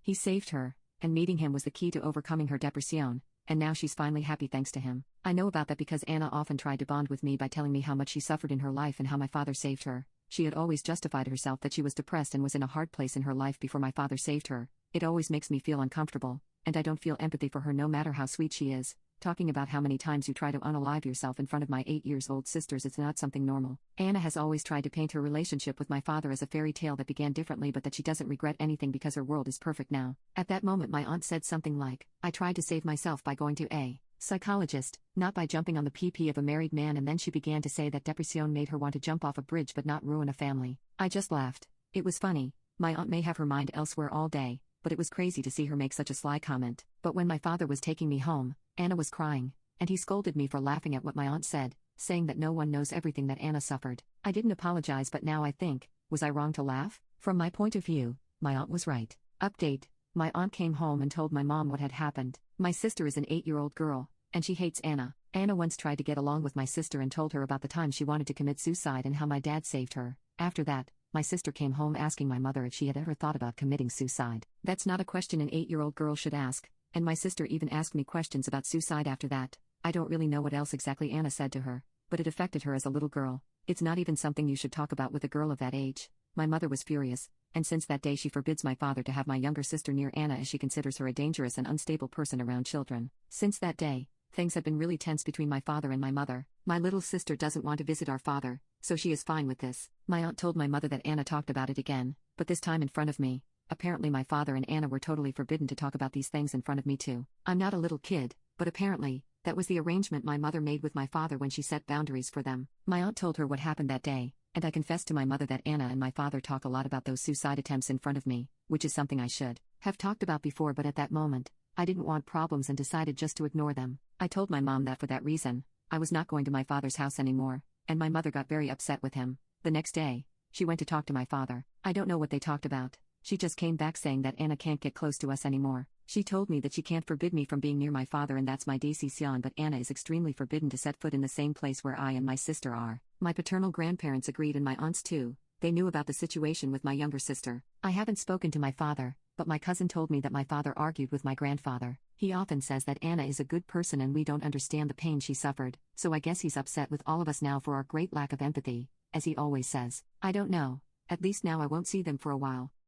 He saved her, and meeting him was the key to overcoming her depression, and now she's finally happy thanks to him. I know about that because Anna often tried to bond with me by telling me how much she suffered in her life and how my father saved her. She had always justified herself that she was depressed and was in a hard place in her life before my father saved her. It always makes me feel uncomfortable, and I don't feel empathy for her no matter how sweet she is. Talking about how many times you try to unalive yourself in front of my 8-year-old sisters is not something normal. Anna has always tried to paint her relationship with my father as a fairy tale that began differently but that she doesn't regret anything because her world is perfect now. At that moment my aunt said something like, I tried to save myself by going to a psychologist, not by jumping on the PP of a married man, and then she began to say that depression made her want to jump off a bridge but not ruin a family. I just laughed. It was funny. My aunt may have her mind elsewhere all day, but it was crazy to see her make such a sly comment. But when my father was taking me home, Anna was crying, and he scolded me for laughing at what my aunt said, saying that no one knows everything that Anna suffered. I didn't apologize, but now I think, was I wrong to laugh? From my point of view, my aunt was right. Update: my aunt came home and told my mom what had happened. My sister is an 8-year-old girl, and she hates Anna. Anna once tried to get along with my sister and told her about the time she wanted to commit suicide and how my dad saved her. After that, my sister came home asking my mother if she had ever thought about committing suicide. That's not a question an 8-year-old girl should ask, and my sister even asked me questions about suicide after that. I don't really know what else exactly Anna said to her, but it affected her as a little girl. It's not even something you should talk about with a girl of that age. My mother was furious, and since that day she forbids my father to have my younger sister near Anna as she considers her a dangerous and unstable person around children. Since that day, things have been really tense between my father and my mother. My little sister doesn't want to visit our father, so she is fine with this. My aunt told my mother that Anna talked about it again, but this time in front of me. Apparently my father and Anna were totally forbidden to talk about these things in front of me too. I'm not a little kid, but apparently, that was the arrangement my mother made with my father when she set boundaries for them. My aunt told her what happened that day, and I confessed to my mother that Anna and my father talk a lot about those suicide attempts in front of me, which is something I should have talked about before, but at that moment, I didn't want problems and decided just to ignore them. I told my mom that for that reason, I was not going to my father's house anymore, and my mother got very upset with him. The next day, she went to talk to my father. I don't know what they talked about. She just came back saying that Anna can't get close to us anymore. She told me that she can't forbid me from being near my father, and that's my decision, but Anna is extremely forbidden to set foot in the same place where I and my sister are. My paternal grandparents agreed, and my aunts too. They knew about the situation with my younger sister. I haven't spoken to my father, but my cousin told me that my father argued with my grandfather. He often says that Anna is a good person and we don't understand the pain she suffered, so I guess he's upset with all of us now for our great lack of empathy, as he always says. I don't know. At least now I won't see them for a while.